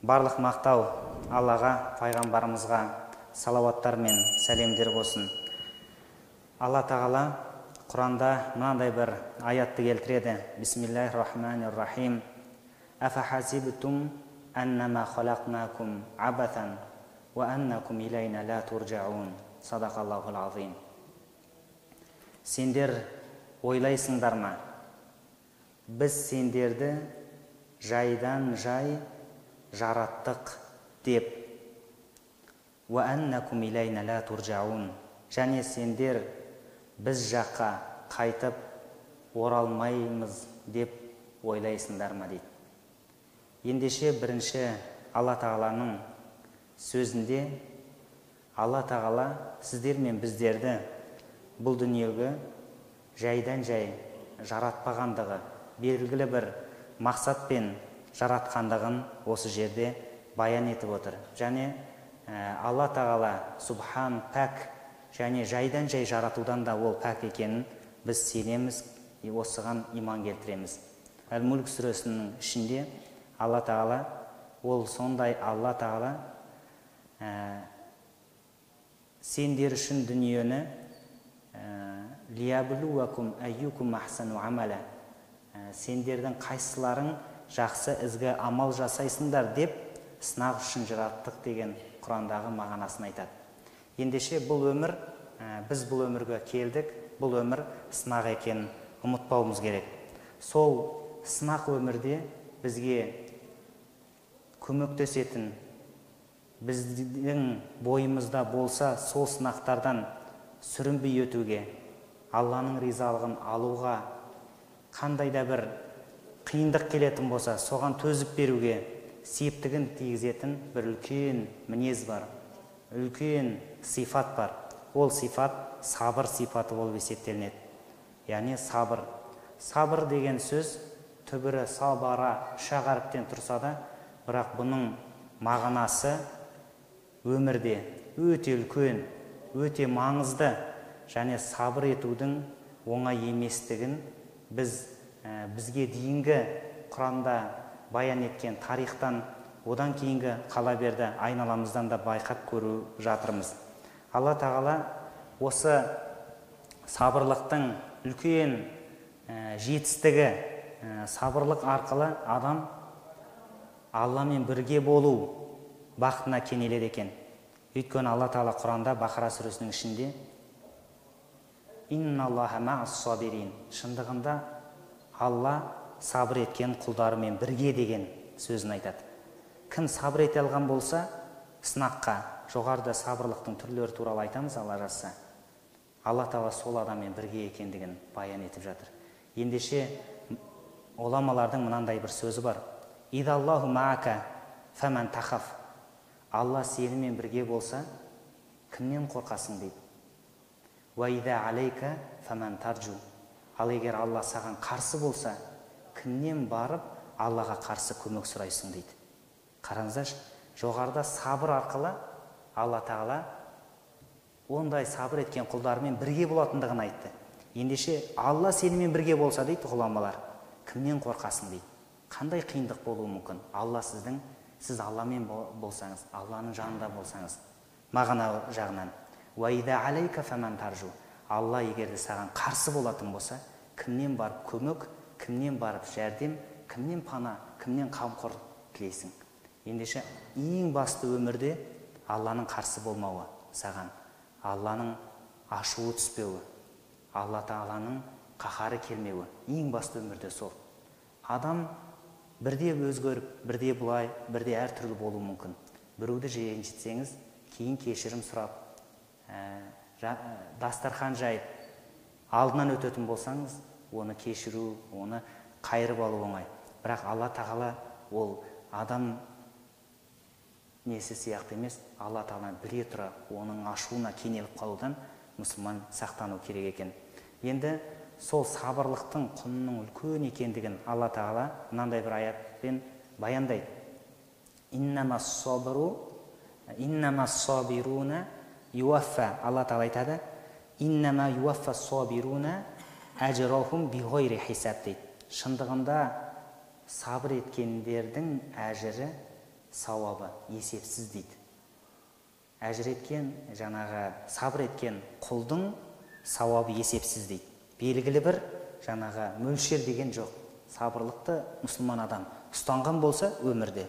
Барлық мақтау Аллаға, пайғамбарымызға салауаттар мен сәлемдер болсын. Алла тағала Құранда мынандай бір аятты келтіреді. Бисмиллахир-рахманир-рахим. Афахасибтум аннама халақнакум абатан ва аннакум илайна ла туржаун. Садақаллахул азим. Сендер ойлайсыңдар ма? Біз сендерді жайдан жай жараттық деп. Ва аннакум илайна ла туржаун. Және сендер біз жаққа қайтып оралмаймыз деп ойлайсыңдар ма дейді. Ендеше бірінші Алла тағаланың сөзінде Алла тағала сіздер мен біздерді бұл дүниеге жайдан жай жаратпағандығы, белгілі бір мақсатпен жаратқандығын осы жерде баян етіп отыр. Және Алла тағала субхан пәк, және жайдан жай жаратудан да ол пәк екенін біз сенеміз, осыған иман келтіреміз. Әл-Мүлк сүресінің ішінде Алла тағала, ол сондай Алла тағала сендер үшін дүниені лиябулуакум айюкум ахсану амала, сендердің қайсыларың жақсы ізгі амал жасайсыңдар деп сынақ үшін жараттық деген Құрандағы мағынасын айтады. Ендеше бұл өмір, біз бұл өмірге келдік, бұл өмір сынақ екенін ұмытпауымыз керек. Сол сынақ өмірде бізге көмектесетін, біздің бойымызда болса сол сынақтардан сүрінбей өтуге, Алланың ризалығын алуға, қандай да бір қиындық келетін болса соған төзіп беруге септігін тигізетін бір үлкен мінез бар, үлкен сифат бар. Ол сифат сабыр сипаты болып есептелінеді. Яғни сабыр. Сабыр деген сөз түбірі сабара үш harfтен тұрса да, бірақ бұның мағынасы өмірде өте үлкен, өте маңызды, және сабыр етудің оңай еместігін бізге дейінгі Құранда баян еткен тарихтан, одан кейінгі қала берді айналамыздан да байқап көру жатырмыз. Алла тағала осы сабырлықтың үлкен жетістігі, сабырлық арқылы адам Алламен бірге болу бақытына кенеледі екен. Өйткені Алла тағала Құранда Бақара сүресінің ішінде инналлаха ма'ас-сабирин, шындығында Алла сабыр еткен құлдарымен бірге деген сөзін айтады. Кім сабыр ете алған болса, сынаққа, жоғарыда сабырлықтың түрлері туралы айтамыз, Алла жазса, Алла тағала сол адаммен бірге екендігін баян етіп жатыр. Ендеше оламалардың мынандай бір сөзі бар. Идаллаху маака фаман тахаф. Алла сенімен бірге болса, кімнен қорқасың дейді. Ва ида алейка фаман тарджу. Ал егер Алла саған қарсы болса, кімнен барып Аллаға қарсы көмек сұрайсың дейді. Қараңыздаршы, жоғарыда сабыр арқылы Алла тағала ондай сабыр еткен құлдарымен бірге болатындығын айтты. Ендеше Алла сенімен бірге болса дейді ғұламалар, кімнен қорқасың дейді. Қандай қиындық болуы мүмкін? Алла сіз Алламен болсаңыз, Алланың жанында болсаңыз, мағына жағынан. Ва ида алейка фаман таржу. Алла егерде саған қарсы болатын болса, кімнен барып көмек, кімнен барып жәрдем, кімнен пана, кімнен қамқор тілейсің? Ендеше ең басты өмірде Алланың қарсы болмауы саған, Алланың ашуы түспеуі, Алла тағаланың қаһары келмеуі ең басты өмірде сол. Адам бірде өзгеріп, бірде бұлай, бірде әртүрлі болуы мүмкін. Біреуді ренжітсеңіз, кейін кешірім сұрап, дастархан жайып, алдынан өтетін болсаңыз, оны кешіру, оны қайырып алу оңай. Бірақ Алла тағала ол адам несі сияқты емес, Алла тағала біле тұра оның ашуына кенеліп қалудан мұсылман сақтану керек екен. Енді сол сабырлықтың құнының үлкен екендігін Алла тағала мынандай бір аятпен баяндайды. Иннамас сабируна юаффа. Алла тағала айтады, иннама юаффа сабируна ажрахум биғойри хисаб дейді. Шындығында сабыр еткендердің әжірі сауабы есепсіз дейді. Әжіреткен, жаңағы сабыр еткен құлдың сауабы есепсіз дейді. Белгілі бір жаңағы мөлшер деген жоқ. Сабырлықты мұсылман адам ұстанған болса өмірде,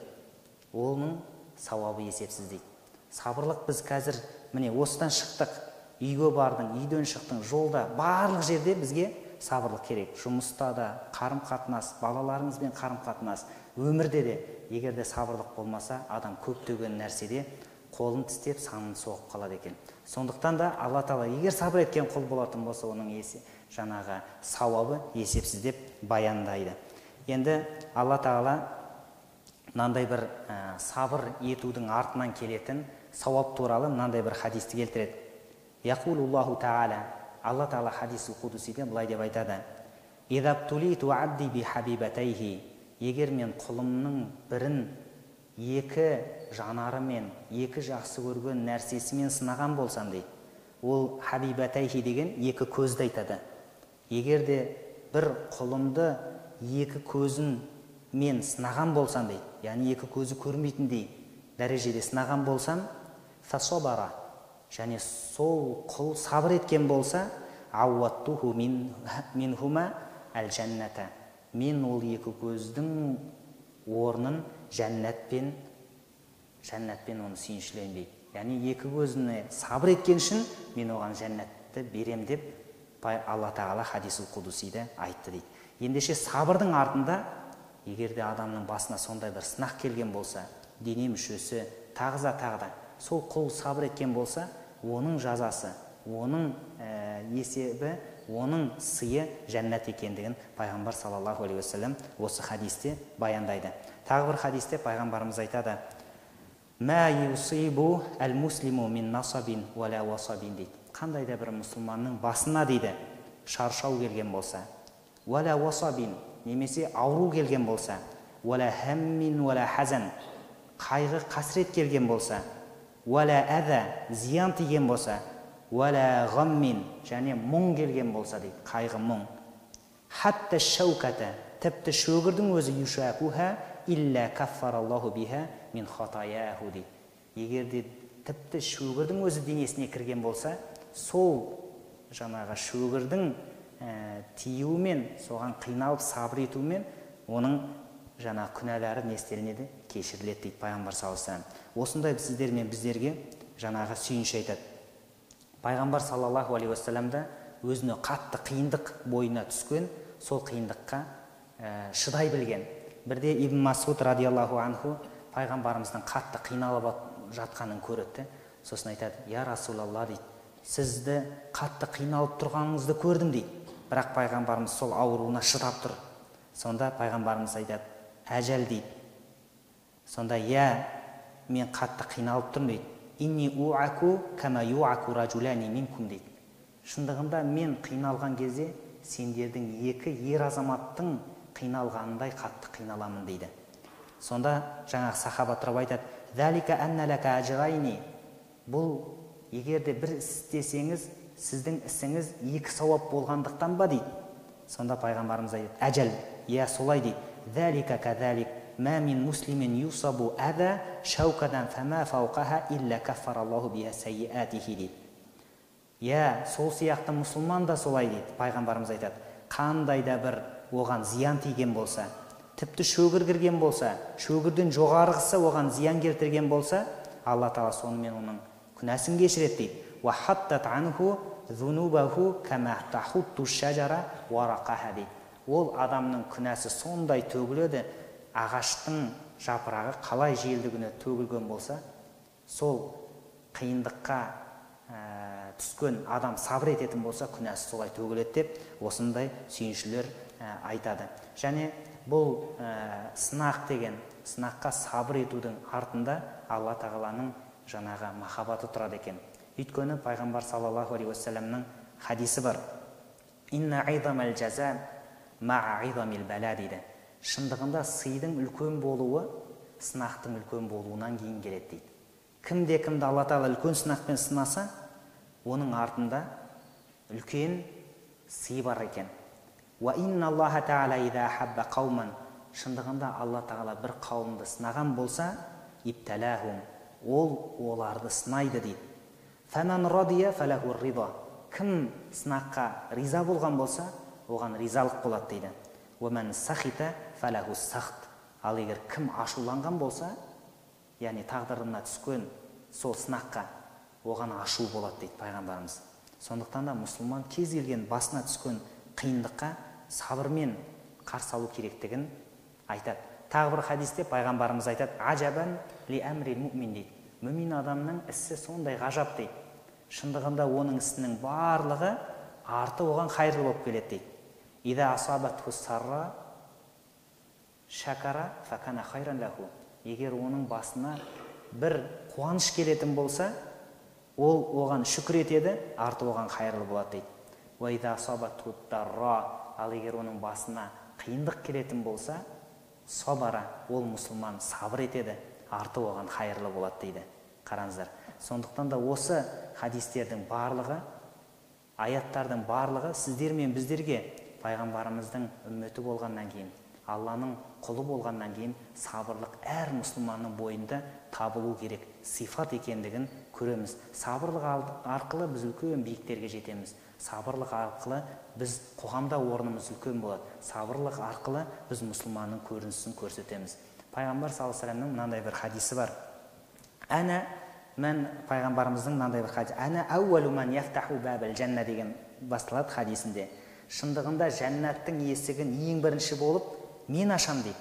оның сауабы есепсіз дейді. Сабырлық біз қазір міне осыдан шықтық, үйге бардың, үйден шықтың, жолда, барлық жерде бізге сабырлық керек. Жұмыста да, қарым-қатынас, балаларыңызбен қарым-қатынас, өмірде де. Егерде сабырлық болмаса, адам көптеген нәрседе қолын тістеп, санын соғып қалады екен. Сондықтан да Алла Тағала егер сабыр еткен құл болатын болса, оның жаңағы сауабы есепсіз деп баяндайды. Енді Алла Тағала мынандай бір сабыр етудің артынан келетін сауап туралы мынандай бір хадисті келтіреді. Яқулуллаху Тағала, Алла Тағала хадисул қудусиде былай деп айтады: «Идабтулиту абди би хабибатайхи». Егер мен құлымның бірін екі жанарымен, екі жақсы көрген нәрсесімен сынаған болсам дейді. Ол хабибатайхи деген екі көзді айтады. Егер де бір құлымды екі көзін мен сынаған болсам дейді, яғни екі көзі көрмейтіндей дәрежеде сынаған болсам, фасобара, және сол құл сабыр еткен болса, ауаттуху минхума әл-жәнната, мен ол екі көздің орнын жәннатпен оны сүйіншілеймін дейді. Яғни екі көзіне сабыр еткен үшін мен оған жәннатты берем деп Алла Тағала хадисул қудусиде айтты дейді. Ендеше сабырдың артында, егерде адамның басына сондай бір сынақ келген болса, дене мүшесі тағза тағда, сол құл сабыр еткен болса, оның жазасы, оның есебі, оның сыйы жәннат екендігін пайғамбар саллаллаху алейхи уассалам осы хадисте баяндайды. Тағы бір хадисте пайғамбарымыз айтады: «Ма юсибу әл-муслиму мин насабин уәлә уасабин» дейді. Қандай да бір мұсылманның басына дейді шаршау келген болса, уәлә уасабин, немесе ауру келген болса, уәлә хаммин уәлә хазан, қайғы қасірет келген болса, уәлә әза, зиян тиген болса, уәлә ғаммин, және мұң келген болса дейді, қайғы мұң, хатта шауката, тіпті шөгірдің өзі юшакуха илля каффараллаху биха мин хатаяху дейді. Егерде тіпті шөгірдің өзі денесіне кірген болса, сол жаңағы шөгірдің тиюімен, соған қиналып сабыр етуімен оның жаңағы күнәлары не істелінеді? Кешіріледі дейді пайғамбар саллаллаху алейхи уассалам. Осындай сіздер мен біздерге жаңағы сүйінші айтады. Пайғамбар саллаллаху алейхи уассаламда өзіне қатты қиындық бойына түскен, сол қиындыққа шыдай білген. Бірде Ибн Масуд радиаллаху анху пайғамбарымыздың қатты қиналып жатқанын көреді. Сосын айтады: «Я Расулалла» дейді, «Сізді қатты қиналып тұрғаныңызды көрдім» дейді. Бірақ пайғамбарымыз сол ауруына шыдап тұр. Сонда пайғамбарымыз айтады: «Әжәл» дейді. Сонда: «Я, мен қатты қиналып тұрмын» дейді. «Инни уаку кама юаку ражулани минкум» дейді. Шындығында мен қиналған кезде сендердің екі ер азаматтың қиналғанындай қатты қиналамын дейді. Сонда жаңағы сахаба тұрып айтады: «Залика анна лака ажрайни». Бұл егерде бір істесеңіз, сіздің ісіңіз екі сауап болғандықтан ба дейді. Сонда пайғамбарымыз айтады: «Әжәл, я солай» дейді. «Залика кадалик ма мин муслимин юсабу ада шаукадан фама фауқаха илля каффараллаху биха сайиатихи» дейді. Я, сол сияқты мұсылман да солай дейді. Пайғамбарымыз айтады: қандай да бір оған зиян тиген болса, тіпті шөгір кірген болса, шөгірден жоғарғысы оған зиян келтірген болса, Алла Тағала сонымен оның күнәсін кешіреді дейді. «Ва хаттат анху зунубаху кама тахутту шажара варақаха» дейді. Ол адамның күнәсі сондай төгіледі, ағаштың жапырағы қалай желдігіне төгілген болса, сол қиындыққа түскен адам сабыр ететін болса, күнәсі солай төгіледі деп осындай сүйіншілер айтады. Және бұл сынақ деген, сынаққа сабыр етудің артында Алла Тағаланың жаңағы махаббаты тұрады екен. Өйткені пайғамбар саллаллаху алейхи уассаламның хадисі бар: «Инна айдамал жаза ма айдамил бәла» дейді. Шындығында сыйдың үлкен болуы сынақтың үлкен болуынан кейін келеді дейді. Кімде-кімді Алла Тағала үлкен сынақпен сынаса, оның артында үлкен сый бар екен. «Ва инна Аллаха та'ала иза хабба қауман». Шындығында Алла Тағала бір қауымды сынаған болса, ибталахум, ол оларды сынайды дейді. Фәмән радия фәләху рида, кім сынаққа риза болған болса, оған ризалық болады дейді. Уәмән сахита фәләху сахт, ал егер кім ашуланған болса, яғни тағдырына түскен сол сынаққа, оған ашу болады дейді пайғамбарымыз. Сондықтан да мұсылман кез келген басына түскен қиындыққа сабырмен қарсы алу керектігін айтады. Тағы бір хадисте пайғамбарымыз айтады: ажабан ли әмрил муъмин дейді. Мүмин адамның ісі сондай ғажап дейді. Шындығында оның ісінің барлығы арты оған қайырлы болып келеді дейді. Ида асабатху сарра шакара факана хайран лаху. Егер оның басына бір қуаныш келетін болса, ол оған шүкір етеді, арты оған қайырлы болады дейді. Ва ида асабатху дарра, ал егер оның басына қиындық келетін болса, сабара, ол мұсылман сабыр етеді, арты оған қайырлы болады дейді. Қараңыздар. Сондықтан да осы хадистердің барлығы, аяттардың барлығы сіздер мен біздерге пайғамбарымыздың үмметі болғаннан кейін, Алланың құлы болғаннан кейін сабырлық әр мұсылманның бойында табылу керек сифат екендігін көреміз. Сабырлық арқылы біз үлкен биіктерге жетеміз. Сабырлық арқылы біз қоғамда орнымыз үлкен болады. Сабырлық арқылы біз мұсылманның көрінісін көрсетеміз. Пайғамбар саллаллаху алейхи вассаламның мынандай бір хадисі бар. Пайғамбарымыздың мынандай бір хадис. Ана ауалу ман яфтаху бабал жанна деген басталады хадисінде. Шындығында жәннаттың есігін ең бірінші болып мен ашам дейді.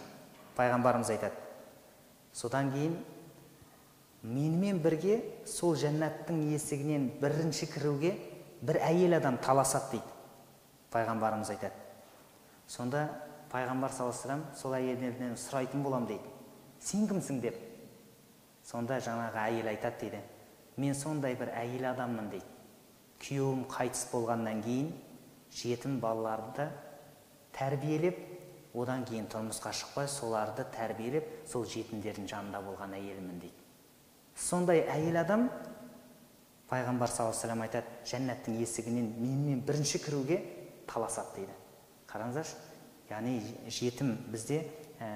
Пайғамбарымыз айтады. Содан кейін менімен бірге сол жәннаттың есігінен бірінші кіруге бір әйел адам таласады дейді. Пайғамбарымыз айтады. Сонда пайғамбар саллаллаху алейхи вассалам сол әйелден сұрайтын болам дейді. Сен кімсің деп. Сонда жаңағы әйел айтады дейді. Мен сондай бір әйел адаммын дейді. Күйеуім қайтыс болғаннан кейін жетім балаларды тәрбиелеп, одан кейін тұрмысқа шықпай, соларды тәрбиелеп, сол жетімдердің жанында болған әйелімін дейді. Сондай әйел адам, пайғамбар саллаллаху алейхи вассалам айтады, жәннаттың есігінен менімен бірінші кіруге таласады дейді. Қараңыздаршы, яғни жетім бізде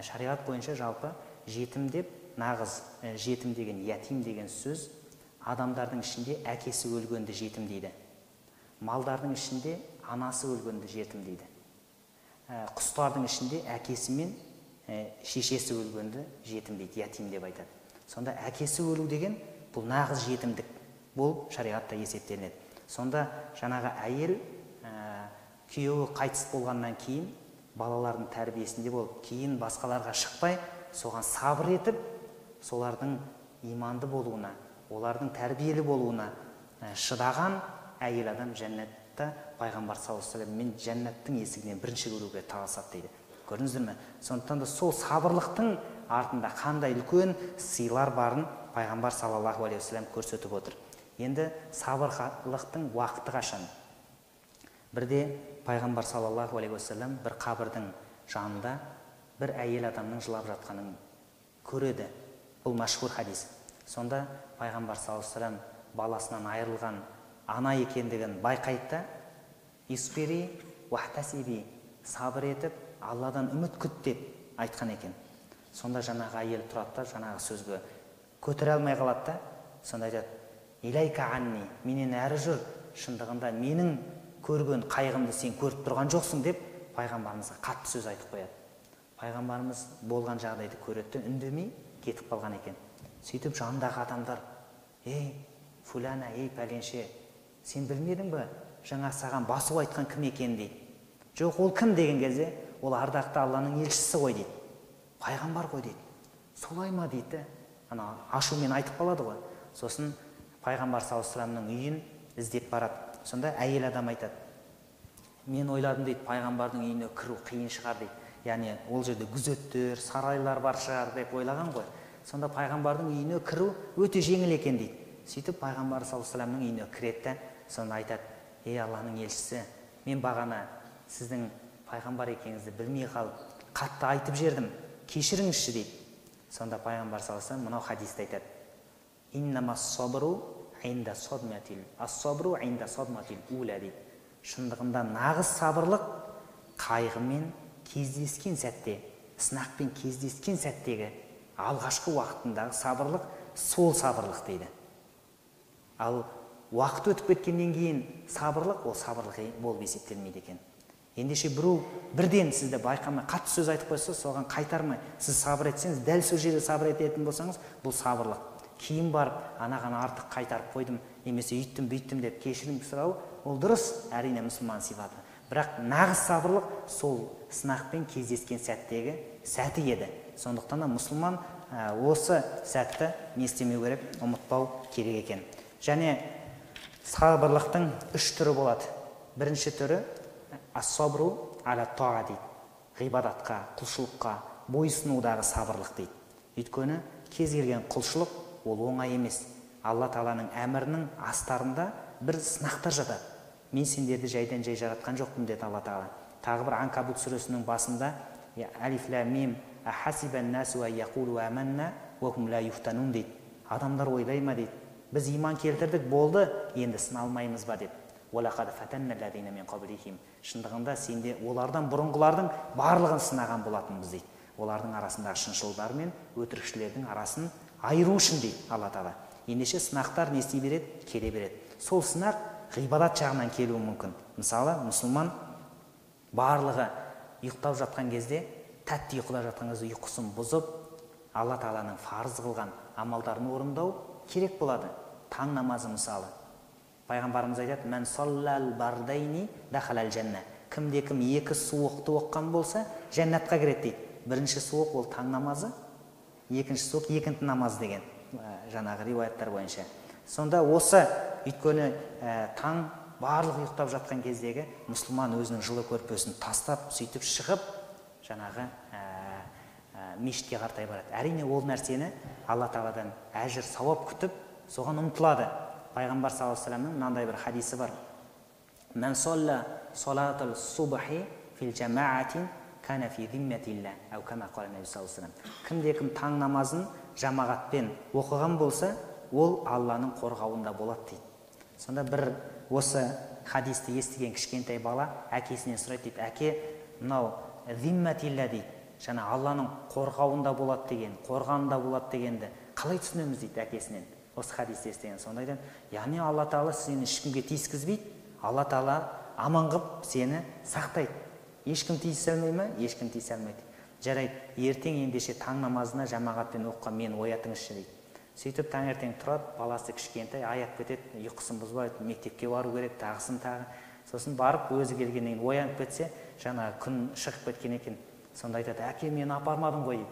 шариғат бойынша жалпы жетім деп, нағыз жетім деген, ятим деген сөз адамдардың ішінде әкесі өлгенді жетім дейді. Малдардың ішінде анасы өлгенді жетім дейді. Құстардың ішінде әкесі мен шешесі өлгенді жетім дейді, ятим деп айтады. Сонда әкесі өлу деген бұл нағыз жетімдік болып шариғатта есептелінеді. Сонда жаңағы әйел күйеуі қайтыс болғаннан кейін балалардың тәрбиесінде болып, кейін басқаларға шықпай, соған сабыр етіп, солардың иманды болуына, олардың тәрбиелі болуына шыдаған әйел адам жәннатта пайғамбар саллаллаху алейхи вассалам мен жәннаттың есігінен бірінші көруге таласады дейді. Көрдіңіздер ме? Сондықтан да сол сабырлықтың артында қандай үлкен сыйлар барын пайғамбар саллаллаху алейхи вассалам көрсетіп отыр. Енді сабырлықтың уақыты қашан? Бірде пайғамбар саллаллаху алейхи вассалам бір қабірдің жанында бір әйел адамның жылап жатқанын көреді. Бұл машһур хадис. Сонда пайғамбар саллаллаху алейхи вассалам баласынан айырылған ана екендігін байқайды. Исбири уахтасиби, сабыр етіп, Алладан үміт күт деп айтқан екен. Сонда жаңағы әйел тұрады да жаңағы сөзге көтере алмай қалады да, сонда айтады: илайка анни, менен әрі жүр, шындығында менің көрген қайғымды сен көріп тұрған жоқсың деп пайғамбарымызға қатты сөз айтып қояды. Пайғамбарымыз болған жағдайды көреді, үндемей кетіп қалған екен. Сөйтіп жанындағы адамдар: ей фулана, ей пәленше, сен білмедің бе жаңа саған басу айтқан кім екенін дейді. Жоқ, ол кім деген кезде, ол ардақты Алланың елшісі ғой дейді. Пайғамбар ғой дейді. Солай ма дейді. Ана ашумен айтып қалады ғой. Сосын пайғамбар саллаллаху алейхи вассаламның үйін іздеп барады. Сонда әйел адам айтады: мен ойладым дейді, пайғамбардың үйіне кіру қиын шығар дейді. Яғни ол жерде күзеттер, сарайлар бар шығар деп ойлаған ғой. Сонда пайғамбардың үйіне кіру өте жеңіл екен дейді. Сөйтіп пайғамбар саллаллаху алейхи вассаламның үйіне кіреді. Сонда айтады: ей Алланың елшісі, мен бағана сіздің пайғамбар екеніңізді білмей қалып, қатты айтып жердім, кешіріңізші дейді. Сонда пайғамбар саллаллаху алейхи вассалам мынау хадисті айтады: иннамас сабру инда садматил ас-сабру инда садматил ула дейді. Шындығында нағыз сабырлық қайғымен кездескен сәтте, сынақпен кездескен сәттегі алғашқы уақытындағы сабырлық сол сабырлық дейді. Ал уақыт өтіп кеткеннен кейін сабырлық, ол сабырлық болып есептелмейді екен. Ендеше біреу бірден сізді байқамай қатты сөз айтып қойса, соған қайтармай сіз сабыр етсеңіз, дәл сол жерде сабыр ететін болсаңыз, бұл сабырлық. Кейін барып анаған артық қайтарып қойдым, немесе үйттім бүйттім деп кешірім сұрау, ол дұрыс, әрине мұсылман сипаты. Бірақ нағыз сабырлық сол сынақпен кездескен сәттегі сәті еді. Сондықтан да мұсылман осы сәтті не істемеу керек, ұмытпау керек екен. Және сабырлықтың 3 түрі болады. Бірінші түрі ас-сабру аля таа дейді. Ғибадатқа, құлшылыққа, бойсынудағы сабырлық дейді. Өйткені кез келген құлшылық ол оңай емес. Алла Тағаланың әмірінің астарында бір сынақтар жатады. Мен сендерді жайдан жай жаратқан жоқпын деді Алла Тағала. Тағы бір Анкабут сүресінің басында Алиф лам мим ахасибан насу ан яқулу аманна ва хум ла юфтанун дейді. Адамдар ойлай ма дейді. Біз иман келтірдік, болды, енді сыналмаймыз ба деп. Уалақад фатанна аллазина мин қаблихим. Шындығында сенде олардан бұрынғылардың барлығын сынаған болатынбыз дейді. Олардың арасындағы шыншылдар мен өтірікшілердің арасын айыру үшін дейді Алла Тағала. Ендеше сынақтар не істей береді? Келе береді. Сол сынақ ғибадат жағынан келуі мүмкін. Мысалы, мұсылман барлығы ұйықтап жатқан кезде, тәтті ұйқыда жатқан кезде ұйқысын бұзып, Алла Тағаланың парыз қылған амалдарын орындау керек болады. Таң намазы мысалы. Пайғамбарымыз айтады: "Мән саллал бардайни дахалал жанна." Кімде-кім 2 суықты оққан болса, жәннатқа кіреді дейді. Бірінші суық ол таң намазы, екінші суық екінті намаз деген жаңағы риуаяттар бойынша. Сонда осы өйткені таң барлық ұйықтап жатқан кездегі мұсылман өзінің жылы көрпесін тастап, сөйтіп шығып, жаңағы мешітке қарай барады. Әрине ол нәрсені Алла Тағаладан әжір сауап күтіп, соған ұмтылады. Пайғамбар саллаллаху алейхи вассаламның мынандай бір хадисі бар: "Мән салла салатал субхи фил жамаатин кана фи зимматилла", ау кама қала Наби саллаллаху алейхи вассалам. Кімде-кім таң намазын жамағатпен оқыған болса, ол Алланың қорғауында болады дейді. Сонда бір осы хадисті естіген кішкентай бала әкесінен сұрайды дейді: "Әке, мынау зимматилла дейді, жаңа Алланың қорғауында болады деген, қорғанында болады дегенді қалай түсінеміз?" дейді әкесінен. Осы хадисті естіген. Сонда айтады: "Яғни Алла Тағала сені ешкімге тиіскізбейді, Алла Тағала аман қылып сені сақтайды. Ешкім тиісе алмай ма? Ешкім тиісе алмайды. Жарайды, ертең ендеше таң намазына жамағатпен оққа мен оятыңызшы" дейді. Сөйтіп таңертең тұрады, баласы кішкентай, аяп кетеді, ұйқысын бұзбайды, мектепке бару керек, тағысын тағы. Сосын барып өзі келгеннен кейін оянып кетсе, жаңа күн шығып кеткен екен. Сонда айтады: "Әке, мен апармадым ғой" дейді.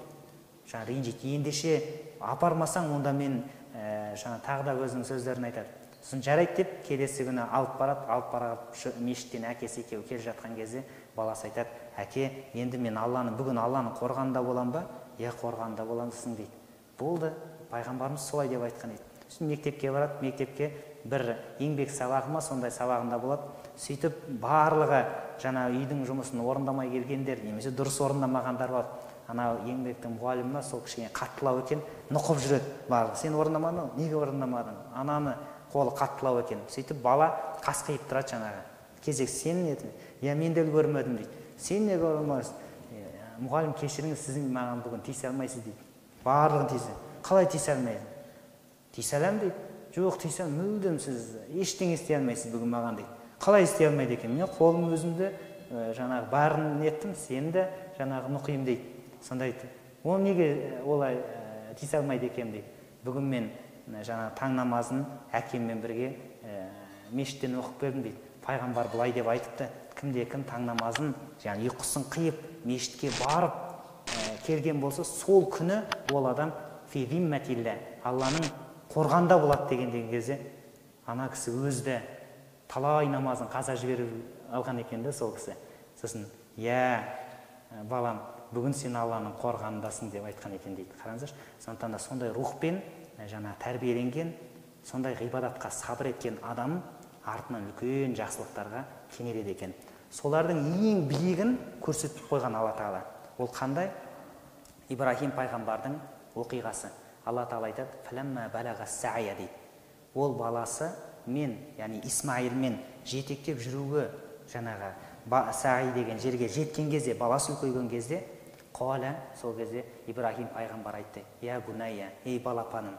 Жаңа ренжиді. "Ендеше апармасаң, онда мен жаңа тағы да өзінің сөздерін айтады. Сосын жарайды деп келесі күні алып барып мешіттен әкесі екеуі келе жатқан кезде баласы айтады: "Әке, енді мен бүгін Алланың қорғанында болам ба?" "Иә, қорғанында боламысың" дейді. Болды, пайғамбарымыз солай деп айтқан еді. Сосын мектепке барады, мектепке бір еңбек сабағы ма сондай сабағында болады. Сөйтіп барлығы жаңа үйдің жұмысын орындамай келгендер, немесе дұрыс орындамағандар бар. Ана еңбектің мұғалімі сол кішкене қаттылау екен, нұқып жүреді барлығы: "Сен орындамадың, неге орындамадың?" Ананы қолы қаттылау екен. Сөйтіп бала қасқайып тұрады жаңағы. Кезек: "Сен не?" "Я, мен де үлгермедім" дейді. "Сен неге үлгермедің?" "Мұғалім, кешіріңіз, сіздің маған бүгін тиісе алмайсыз" дейді. Барлығын тиісе. "Қалай тиісе алмайсың?" "Тиісе аламын" дейді. "Жоқ, тиісе алмаймын, мүлдем сіз ештеңе істей алмайсыз бүгін маған" дейді. "Қалай істей алмайды екен?" "Мен қолым өзімді жаңағы барын неттім, сені де жаңағы нұқиым" дейді. Сонда айтты: "Ол неге олай тиісе алмайды екен" дейді. "Бүгін мен жаңа таң намазын әкеммен бірге мешіттен оқып келдім" дейді. Пайғамбар былай деп айтыпты: "Кімде-кім таң намазын жаңа ұйқысын қиып мешітке барып келген болса, сол күні ол адам фи зимматилла, Алланың қорғанда болады" деген кезде ана кісі өзді талай намазын қаза жіберіп алған екен де сол кісі. Сосын: "Иә, балам, бүгін сен Алланың қорғанындасың" деп айтқан екен дейді. Қараңыздаршы, сондықтан да сондай рухпен жаңа тәрбиеленген, сондай ғибадатқа сабыр еткен адам артынан үлкен жақсылықтарға кенеледі екен. Солардың ең биігін көрсетіп қойған Алла Тағала. Ол қандай? Ибрахим пайғамбардың оқиғасы. Алла Тағала айтады: "Фаламма балага сая" дейді. Ол баласы мен, яғни Исмаилмен жетектеп жүруге жаңағы саи деген жерге жеткен кезде, баласы үлкейген кезде, Қола, сол кезде Ибрахим пайғамбар айтты: Я гунайя, ей балапаным,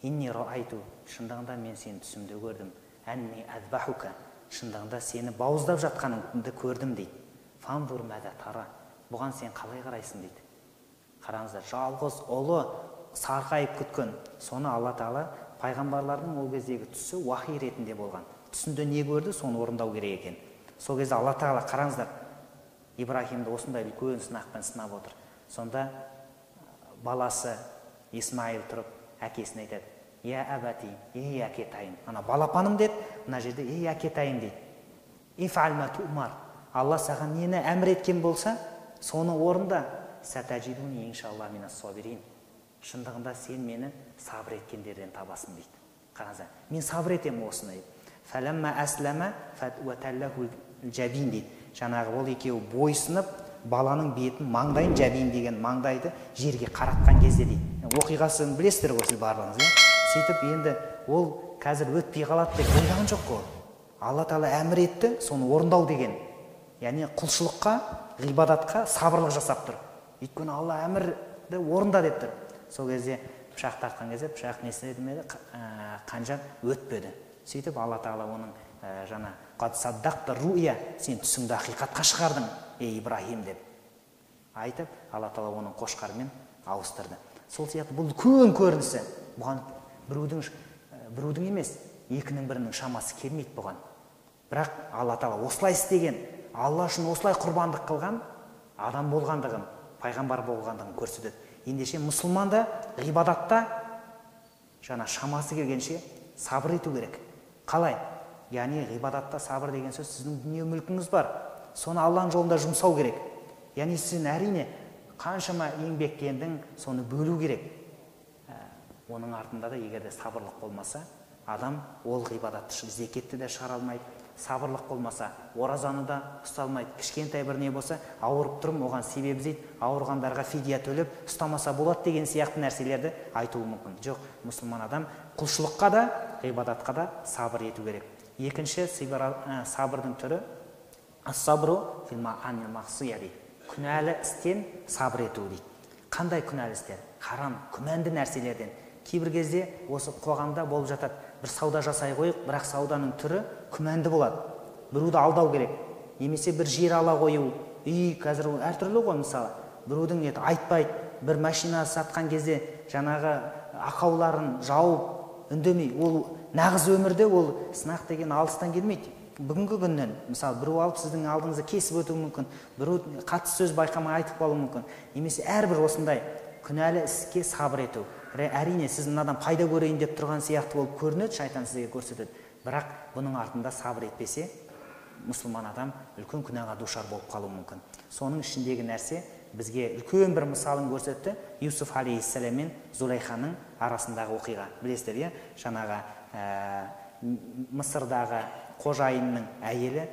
инни раайту, шындығында мен сені түсімде көрдім, әнни азбахука, шындығында сені бауыздап жатқаныңды көрдім дейді. Фанзур мәза тара, бұған сен қалай қарайсың дейді. Қараңыздар, жалғыз ұлы сарқайып күткен, соны Алла Тағала пайғамбарлардың ол кездегі түсі уахи ретінде болған. Түсінде не көрді, соны орындау керек екен. Сол кезде Алла Тағала, қараңыздар, Ибрахимді осындай үлкен сынақпен сынап отыр. Сонда баласы Исмаил тұрып әкесіне айтады: Я әбәти, ей әкетайым. Ана балапаным деді, мына жерде ей әкетайым дейді. Ифәл ма туъмар. Алла саған нені әмір еткен болса, соны орында. Сәтәжидуни иншалла минас сабирин. Шындығында сен мені сабыр еткендерден табасың дейді. Қараңыздар, мен сабыр етемін осыны. Фәләммә әсләмә фәтуәтәлләху джабин дейді. Жаңағы ол екеуі бойсынып, баланың бетін, маңдайын, жабин деген маңдайды жерге қаратқан кезде дейді. Оқиғасын білесіздер ғой барлығыңыз. Сөйтіп енді ол қазір өтпей қалады деп ойлаған жоқ қой. Алла Тағала әмір етті, соны орындау деген. Яғни құлшылыққа, ғибадатқа сабырлық жасап тұр. Өйткені Алла әмірді орында деп тұр. Сол кезде пышақ тартқан кезде пышақ несіне демеді, қанжақ өтпеді. Сөйтіп Алла Тағала оның жаңа қад саддақта руя, сен түсіңді ақиқатқа шығардың, ей Ибрахим деп айтып, Алла Тағала оның қошқармен ауыстырды. Сол сияқты бұл үлкен көрінісі. Бұған біреудің емес, екінің бірінің шамасы келмейді бұған. Бірақ Алла Тағала осылай істеген, Алла үшін осылай құрбандық қылған адам болғандығын, пайғамбар болғандығын көрсетеді. Ендеше мұсылманда ғибадатта жаңа шамасы келгенше сабыр ету керек. Қалай? Яғни ғибадатта сабыр деген сөз, сіздің дүние мүлкіңіз бар, соны Алланың жолында жұмсау керек. Яғни сен әрине қаншама еңбектендің, соны бөлу керек. Оның артында да егерде сабырлық болмаса, адам ол ғибадатты зекетті де шығара алмайды. Сабырлық болмаса, оразаны да ұсталмайды. Кішкентай бір не болса, ауырып тұрым, оған себеп іздейді, ауырғандарға фидия төлеп, ұстамаса болады деген сияқты нәрселерді айтуы мүмкін. Жоқ, мұсылман адам құлшылыққа да, ғибадатқа да сабыр ету керек. Екінші сабырдың түрі ас-сабру фил маъанил мағсия дейді. Күнәлі істен сабыр ету дейді. Қандай күнәлі істер? Харам, күмәнді нәрселерден. Кейбір кезде осы қоғамда болып жатады. Бір сауда жасай қойып, бірақ сауданың түрі күмәнді болады. Біреуді алдау керек. Немесе бір жер ала қою. Қазір әртүрлі ғой, мысалы. Біреудің айтпайды, бір машина сатқан кезде жаңағы ақауларын жауып, үндемей. Ол нағыз өмірде ол сынақ деген алыстан келмейді. Бүгінгі күннен, мысалы, біреу алып сіздің алдыңызды кесіп өтуі мүмкін, біреу қатты сөз байқамай айтып қалуы мүмкін. Немесе әрбір осындай күнәлі іске сабыр ету. Әрине сіз мынадан пайда көрейін деп тұрған сияқты болып көрінеді, шайтан сізге көрсетеді. Бірақ бұның артында сабыр етпесе, мұсылман адам үлкен күнәға душар болып қалуы мүмкін. Соның ішіндегі нәрсе бізге үлкен бір мысалын көрсетті. Юсуф алейхиссалам мен Зулайханың арасындағы оқиға. Білесіздер, жаңағы Мысырдағы қожайынның әйелі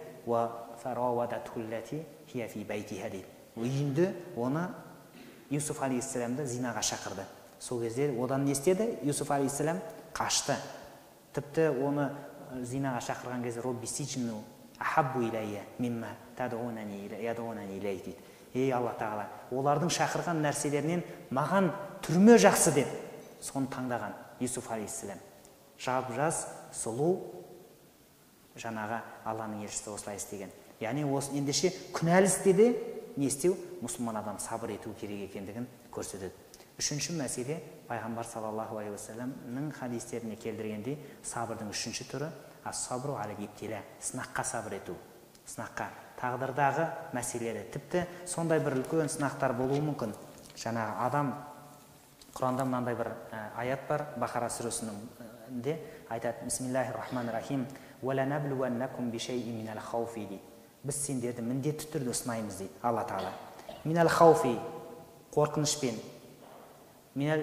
үйінде оны Юсуф алейхиссаламды зинаға шақырды. Сол кезде одан не істеді? Юсуф алейхиссалам қашты. Тіпті оны зинаға шақырған кезде Робби сичну ахаббу илайя мимма тадунани илай дейді. Ей Алла Тағала, олардың шақырған нәрселерінен маған түрме жақсы деп соны таңдаған Юсуф алейхиссалам. Жап-жас, сұлу, жаңағы Алланың елшісі осылай істеген. Яғни осы ендеше күнәлі істеде не істеу? Мұсылман адам сабыр ету керек екендігін көрсетеді. Үшінші мәселе, пайғамбар саллаллаху алейхи уассаламның хадистеріне келдіргендей, сабырдың үшінші түрі ас-сабру алал иптила, сынаққа сабыр ету. Сынаққа, тағдырдағы мәселелері, тіпті сондай бір үлкен сынақтар болуы мүмкін. Жаңағы адам, Құранда мынандай бір аят бар, Бақара сүресінде айтады: Бисмиллахир-рахманир-рахим, «Валанаблуаннакум бишайин минал хауфи» дейді. Біз сендерді міндетті түрде сынаймыз дейді Алла Тағала. Минал хауфи, қорқынышпен, минал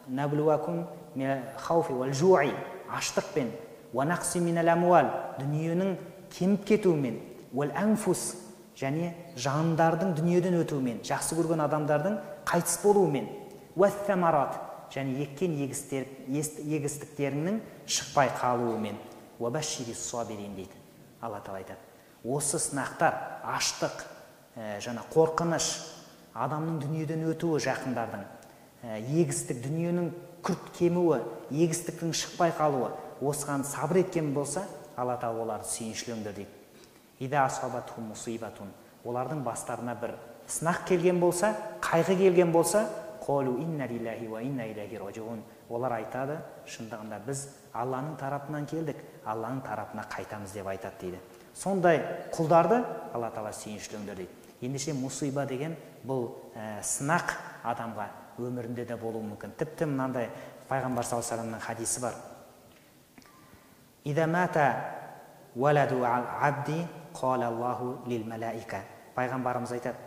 наблуакум минал хауфи вал жуи, аштықпен, ва нақси минал амуал, дүниенің кеміп кетуімен, вал анфус, және жандардың дүниеден өтуімен, жақсы көрген адамдардың қайтыс болуымен, ва самарат, және еккен егістіктерінің шықпай қалуымен, ва баширис сабирин дейді Алла Тағала айтады. Осы сынақтар, аштық, қорқыныш, адамның дүниеден өтуі, жақындардың егістік, дүниенің күрт кемуі, егістіктің шықпай қалуы, осыған сабыр еткен болса, Алла тағала оларды сүйіншілеңдер дейді. Ида асабатхум мусибатун, олардың бастарына бір сынақ келген болса, қайғы келген болса, қолу инна лиллахи ва инна илайхи раджиун, олар айтады, шындығында біз Алланың тарапынан келдік, Алланың тарапына қайтамыз деп айтады дейді. Сондай құлдарды Алла тағала сүйіншілеңдер дейді. Ендеше мусиба деген бұл сынақ адамға өмірінде де болуы мүмкін. Тіпті мынандай пайғамбар саллаллаху алейхи вассаламның хадисі бар. Ида мата валаду абди қала Аллаху лил малаика. Пайғамбарымыз айтады,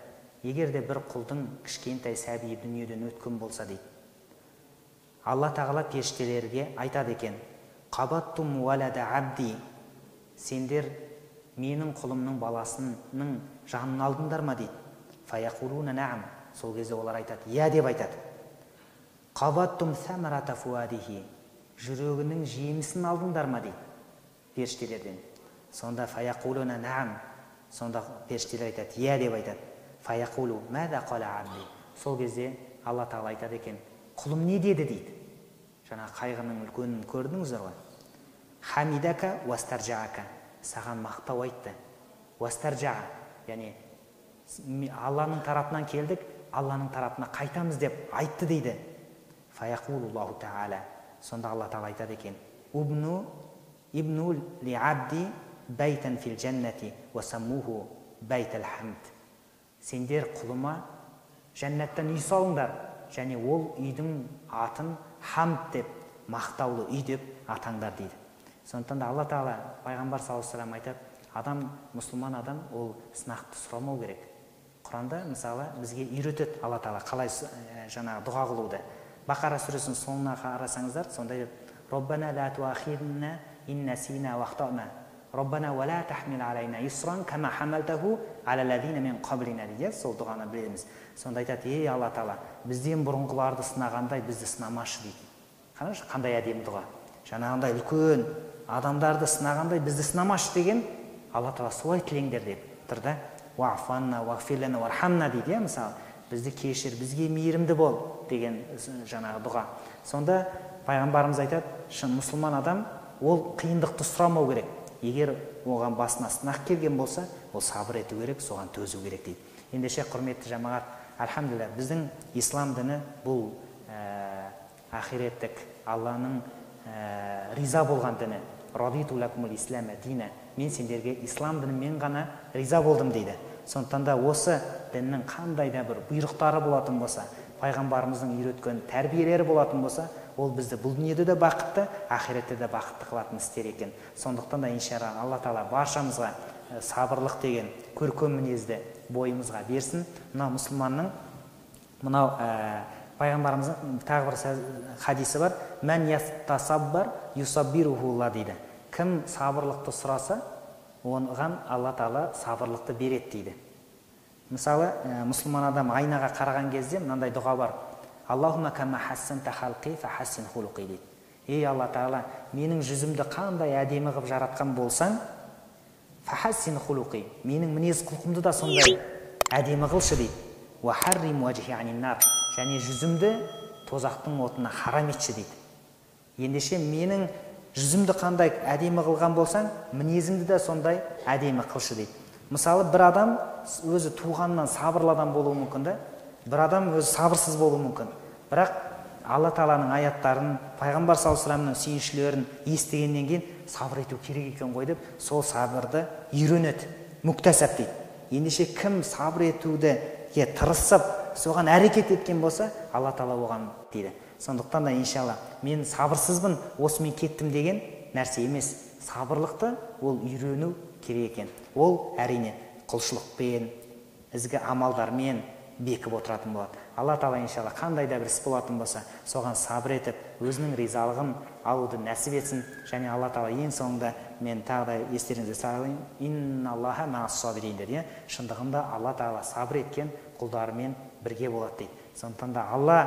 егер де бір құлдың кішкентай сәби дүниеден өткен болса дейді, Алла тағала періштелерге айтады екен, қабаттум валада абди, сендер менің құлымның баласының жанын алдыңдар ма дейді. Фаяқулуна наам, сол кезде олар айтады, иә деп айтады. Қабаттум самарата фуадихи, жүрегінің жемісін алдыңдар ма дейді періштелерден. Сонда фаяқулуна наам, сонда періштелер айтады, иә деп айтады. Фаяқулу мада қала абди, сол кезде Алла тағала айтады екен, құлым не деді дейді. Жаңа қайғының үлкенін көрдіңіздер ғой. Хамидака уастаржаака, саған мақтау айтты. Уастаржаа, яғни Алланың тарапынан келдік, Алланың тарапына қайтамыз деп айтты дейді. Фаяқулуллаху таала, сонда Алла тағала айтады екен, ибну ли абди байтан фил джаннати ва саммуху байтал хамд. Сендер құлыма жәннаттан үй салыңдар, және ол үйдің атын хамд деп, мақтаулы үй деп атаңдар дейді. Сондықтан да Алла тағала пайғамбар саллаллаху алейхи вассалам айтады, адам, мұсылман адам ол сынақты сұрамау керек. Құранда мысалы бізге үйретеді Алла тағала қалай жаңағы дұға қылуды. Бақара сүресінің соңына қарасаңыздар, сондай Роббана ла туахидна ин насина ва ахтана. Роббана ва ла тахмил алайна исран кама хамалтаху ала лазина мин qablina дейді. Сол дұғаны білеміз. Сонда айтады, ей Алла тағала, бізден бұрынғыларды сынағандай бізді сынамашы дейді. Қараңызшы, қандай әдемі дұға. Жаңағындай үлкен адамдарды сынағандай бізді сынамашы деген Алла тағала солай тілеңдер деп тұр да. Уафанна уафилана вархамна дейді, мысалы бізді кешір, бізге мейірімді бол деген жаңағы дұға. Сонда пайғамбарымыз айтады, шын мұсылман адам ол қиындықты сұрамау керек. Егер оған басына сынақ келген болса, ол сабыр ету керек, соған төзу керек дейді. Ендеше құрметті жамағат, альхамдулилля, біздің ислам діні бұл ахиреттік, Алланың риза болған діні. Радиту лакумул ислама дина. Мен сендерге ислам дінімен ғана риза болдым дейді. Сондықтан да осы діннің қандай да бір бұйрықтары болатын болса, пайғамбарымыздың үйреткен тәрбиелері болатын болса, ол бізді бұл дүниеде де бақытты, ахиретте де бақытты қылатын істер екен. Сондықтан да иншалла Алла тағала баршамызға сабырлық деген көркем мінезді бойымызға берсін. Мынау мұсылманның, мынау пайғамбарымыздың тағы бір хадисі бар. Мән ястасаббар юсаббирухулла дейді. Кім сабырлықты сұраса, оған Алла тағала сабырлықты береді дейді. Мысалы, мұсылман адам айнаға қараған кезде мынандай дұға бар. Аллахумма кама хассанта халқи фа хассин хулуқи дейді. Ей Алла тағала, менің жүзімді қандай әдемі қылып жаратқан болсаң, фа хассин хулуқи, менің мінез құлқымды да сондай әдемі қылшы дейді. Ва харрим уажхи анин нар, және жүзімді тозақтың отына харам етші дейді. Ендеше менің жүзімді қандай әдемі қылған болсаң, мінезіңді де сондай әдемі қылшы дейді. Мысалы, бір адам өзі туғаннан сабырлы адам болуы мүмкін да, бір адам өзі сабырсыз болуы мүмкін. Бірақ Алла тағаланың аяттарын, пайғамбар саллаллаху алейхи вассаламның сүйіншілерін естігеннен кейін сабыр ету керек екен ғой деп, сол сабырды үйренеді, мүктәсәп дейді. Ендеше кім сабыр етуді тырысып, соған әрекет еткен болса, Алла тағала оған дейді. Сондықтан да иншалла мен сабырсызбын, осымен кеттім деген нәрсе емес. Сабырлықты ол үйрену керек екен. Ол әрине құлшылықпен, ізгі амалдармен бекіп отыратын болады. Алла тағала иншалла қандай да бір іс болатын болса, соған сабыр етіп, өзінің ризалығын алуды нәсіп етсін. Және Алла тағала ең соңында мен тағы да естеріңізге салайын, инналлаха мa'ас-сабирин дейді. Шындығында Алла тағала сабыр еткен құлдарымен бірге болады дейді. Сондықтан да Алла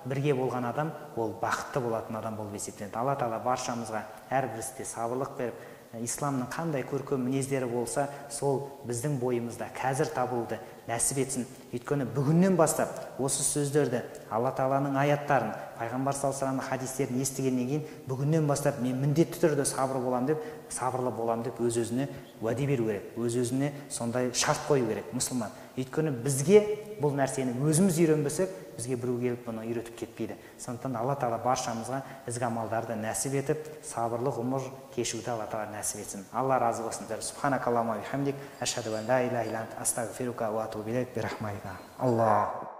бірге болған адам ол бақытты болатын адам болып есептеледі. Алла тағала баршамызға әрбір істе сабырлық беріп, исламның қандай көркем мінездері болса, сол біздің бойымызда қазір табылды нәсіп етсін. Өйткені бүгіннен бастап осы сөздерді, Алла Тағаланың аяттарын, пайғамбар саллаллаху алейхи вассаламның хадистерін естігеннен кейін бүгіннен бастап мен міндетті түрде сабырлы боламын деп өз-өзіне уәде беру керек, өз-өзіне сондай шарт қою керек мұсылман. Өйткені бізге бұл нәрсені өзіміз үйренбесек, бізге біреу келіп бұны үйретіп кетпейді. Сондықтан Алла Тағала баршамызға ізгі амалдарды нәсіп етіп, сабырлы ғұмыр кешуді Алла Тағала нәсіп етсін. Алла разы болсын. Субханакаллахумма ва бихамдик, ашхаду ан ла илаха илля анта, астағфирука ва атубу илейк, бирахматика. Аллах.